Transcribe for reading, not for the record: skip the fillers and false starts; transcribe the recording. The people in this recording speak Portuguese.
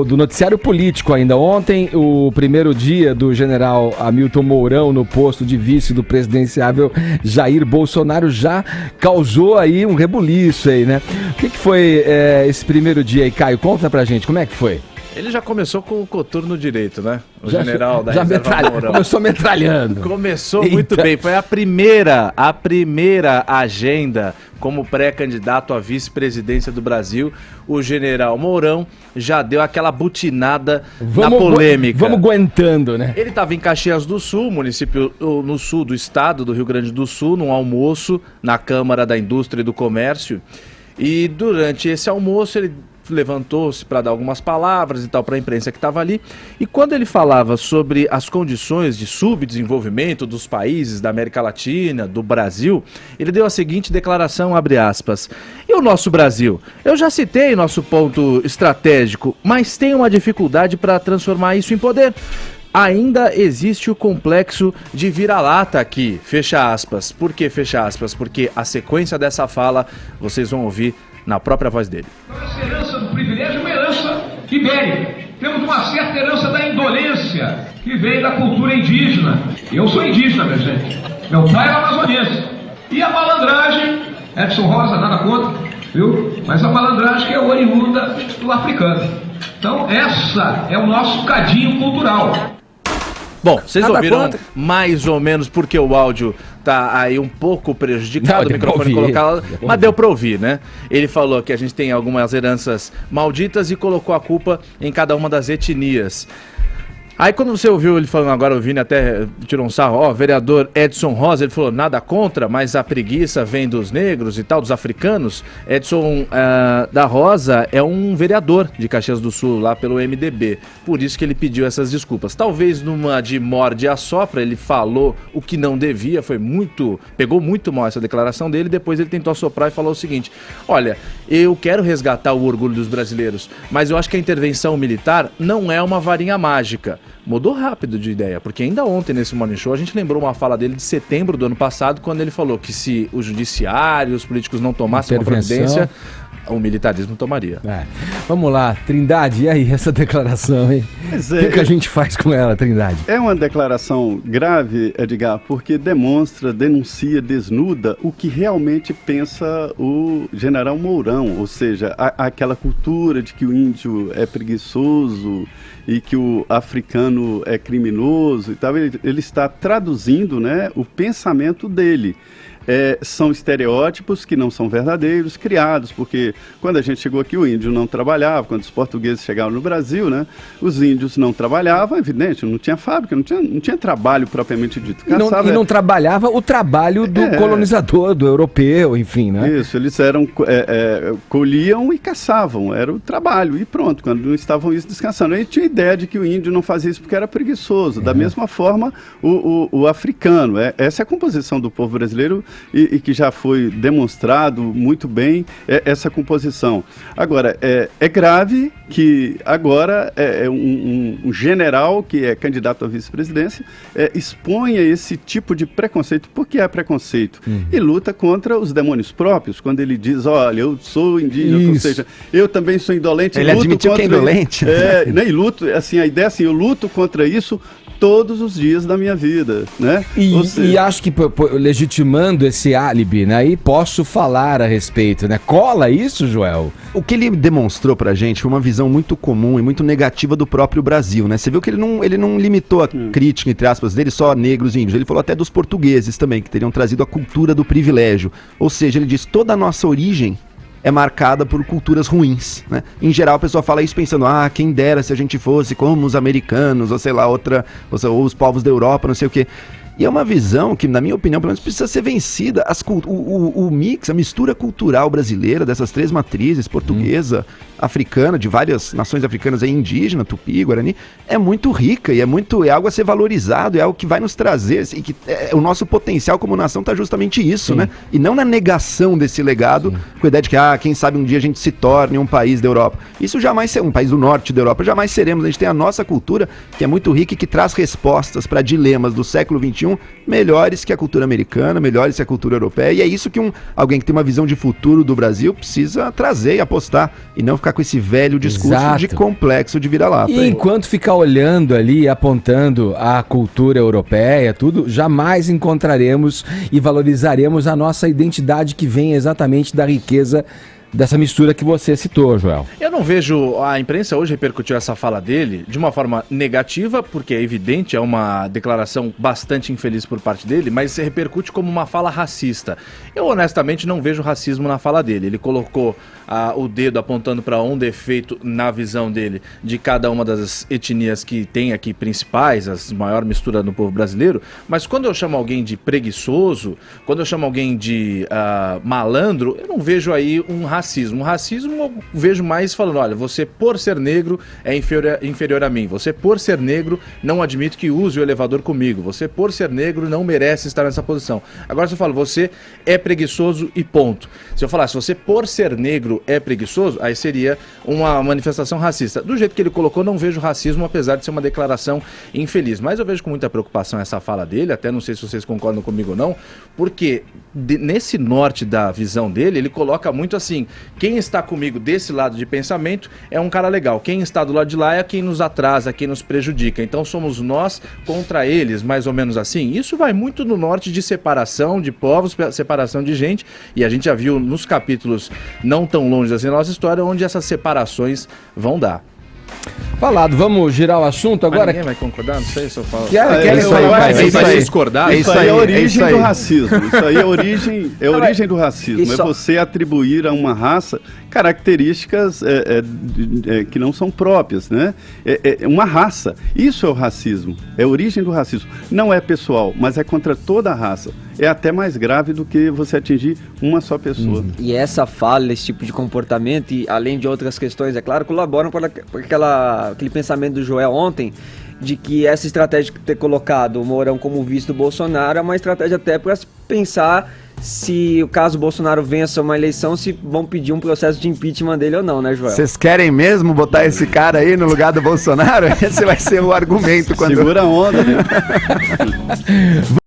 do noticiário político ainda. Ontem, o primeiro dia do general Hamilton Mourão no posto de vice do presidenciável Jair Bolsonaro já causou aí um rebuliço aí, né? O que foi esse primeiro dia aí, Caio? Conta pra gente, como é que foi? Ele já começou com o coturno direito, né? O general da Reserva Mourão. Começou metralhando. Começou muito bem. Foi a primeira agenda como pré-candidato à vice-presidência do Brasil. O general Mourão já deu aquela butinada na polêmica. Vamos aguentando, né? Ele estava em Caxias do Sul, município no sul do estado do Rio Grande do Sul, num almoço na Câmara da Indústria e do Comércio. E durante esse almoço ele levantou-se para dar algumas palavras e tal para a imprensa que estava ali, e quando ele falava sobre as condições de subdesenvolvimento dos países da América Latina, do Brasil, ele deu a seguinte declaração, abre aspas: e o nosso Brasil? Eu já citei nosso ponto estratégico, mas tem uma dificuldade para transformar isso em poder. Ainda existe o complexo de vira-lata aqui, fecha aspas. Por que fecha aspas? Porque a sequência dessa fala vocês vão ouvir na própria voz dele. Essa herança do privilégio é uma herança ibérica. Temos uma certa herança da indolência que vem da cultura indígena. Eu sou indígena, minha gente. Meu pai era amazonense. E a malandragem, Edson Rosa, nada contra, viu? Mas a malandragem que é oriunda do africano. Então essa é o nosso cadinho cultural. Bom, vocês ouviram mais ou menos porque o áudio tá aí um pouco prejudicado, o microfone colocado, mas deu pra ouvir, né? Ele falou que a gente tem algumas heranças malditas e colocou a culpa em cada uma das etnias. Aí quando você ouviu ele falando, agora o Vini até tirou um sarro, vereador Edson Rosa, ele falou nada contra, mas a preguiça vem dos negros e tal, dos africanos. Edson da Rosa é um vereador de Caxias do Sul, lá pelo MDB, por isso que ele pediu essas desculpas. Talvez numa de morde e assopra, ele falou o que não devia, pegou muito mal essa declaração dele, depois ele tentou assoprar e falou o seguinte: olha, eu quero resgatar o orgulho dos brasileiros, mas eu acho que a intervenção militar não é uma varinha mágica. Mudou rápido de ideia, porque ainda ontem nesse Morning Show a gente lembrou uma fala dele de setembro do ano passado, quando ele falou que se o judiciário, os políticos não tomassem uma providência, o militarismo tomaria. Vamos lá, Trindade, e aí essa declaração, hein? O que a gente faz com ela, Trindade? É uma declaração grave, Edgar, porque denuncia, desnuda o que realmente pensa o general Mourão, ou seja, aquela cultura de que o índio é preguiçoso e que o africano é criminoso e tal. Ele está traduzindo, né, o pensamento dele. São estereótipos que não são verdadeiros, criados, porque quando a gente chegou aqui o índio não trabalhava, quando os portugueses chegaram no Brasil, né, os índios não trabalhavam, evidente, não tinha fábrica, não tinha trabalho propriamente dito. E não trabalhava o trabalho do colonizador, do europeu, enfim, né? Isso, eles colhiam e caçavam, era o trabalho, e pronto, quando não estavam isso descansando. Aí tinha a ideia de que o índio não fazia isso porque era preguiçoso, da mesma forma o africano. Essa é a composição do povo brasileiro, e que já foi demonstrado muito bem essa composição. Agora, é grave que agora um general que é candidato à vice-presidência exponha esse tipo de preconceito. Por que é preconceito? E luta contra os demônios próprios, quando ele diz, olha, eu sou indígena, ou seja, eu também sou indolente. Ele admitiu que é indolente. Né, e luto, assim, a ideia é assim, eu luto contra isso todos os dias da minha vida, né? E acho que legitimando esse álibi, né? Aí posso falar a respeito, né? Cola isso, Joel? O que ele demonstrou pra gente foi uma visão muito comum e muito negativa do próprio Brasil, né? Você viu que ele não limitou a crítica, entre aspas, dele só a negros e índios. Ele falou até dos portugueses também, que teriam trazido a cultura do privilégio. Ou seja, ele diz, toda a nossa origem é marcada por culturas ruins, né? Em geral, a pessoa fala isso pensando, quem dera se a gente fosse como os americanos, ou sei lá, ou os povos da Europa, não sei o quê. E é uma visão que, na minha opinião, pelo menos precisa ser vencida. O mix, a mistura cultural brasileira dessas três matrizes, portuguesa, africana, de várias nações africanas aí, indígena, tupi, guarani, é muito rica e é algo a ser valorizado, é algo que vai nos trazer, e que o nosso potencial como nação está justamente isso, né? E não na negação desse legado, com a ideia de que, quem sabe um dia a gente se torne um país da Europa. Isso jamais será um país do norte da Europa, jamais seremos. A gente tem a nossa cultura, que é muito rica e que traz respostas para dilemas do século XXI melhores que a cultura americana, melhores que a cultura europeia, e é isso que alguém que tem uma visão de futuro do Brasil precisa trazer e apostar, e não ficar com esse velho discurso Exato. de complexo de vira-lata. E enquanto ficar olhando ali, apontando a cultura europeia, tudo, jamais encontraremos e valorizaremos a nossa identidade que vem exatamente da riqueza dessa mistura que você citou, Joel. Eu não vejo, a imprensa hoje repercutiu essa fala dele de uma forma negativa, porque é evidente, é uma declaração bastante infeliz por parte dele, mas se repercute como uma fala racista. Eu honestamente não vejo racismo na fala dele. Ele colocou o dedo apontando para um defeito na visão dele de cada uma das etnias que tem aqui principais, a maior mistura no povo brasileiro, mas quando eu chamo alguém de preguiçoso, quando eu chamo alguém de malandro, eu não vejo aí um racismo. O racismo eu vejo mais falando, olha, você por ser negro é inferior a mim, você por ser negro não admito que use o elevador comigo, você por ser negro não merece estar nessa posição. Agora se eu falo, você é preguiçoso e ponto. Se eu falar, se você por ser negro é preguiçoso, aí seria uma manifestação racista. Do jeito que ele colocou, não vejo racismo, apesar de ser uma declaração infeliz. Mas eu vejo com muita preocupação essa fala dele, até não sei se vocês concordam comigo ou não, porque nesse norte da visão dele, ele coloca muito assim, quem está comigo desse lado de pensamento é um cara legal, quem está do lado de lá é quem nos atrasa, quem nos prejudica, então somos nós contra eles, mais ou menos assim. Isso vai muito no norte de separação de povos, separação de gente, e a gente já viu nos capítulos não tão longe assim da nossa história, onde essas separações vão dar. Falado, vamos girar o assunto agora? Mas ninguém vai concordar? Não sei se eu falo. Vai discordar? Isso aí é a origem do racismo. Isso aí é a origem do racismo. É você atribuir a uma raça características que não são próprias, né? É uma raça. Isso é o racismo. É a origem do racismo. Não é pessoal, mas é contra toda a raça. É até mais grave do que você atingir uma só pessoa. E essa fala, esse tipo de comportamento, e além de outras questões, é claro, colaboram para aquele pensamento do Joel ontem, de que essa estratégia de ter colocado o Mourão como vice do Bolsonaro é uma estratégia até para se pensar se o caso Bolsonaro vença uma eleição, se vão pedir um processo de impeachment dele ou não, né, Joel? Vocês querem mesmo botar esse cara aí no lugar do Bolsonaro? Esse vai ser o argumento. Segura a onda, né?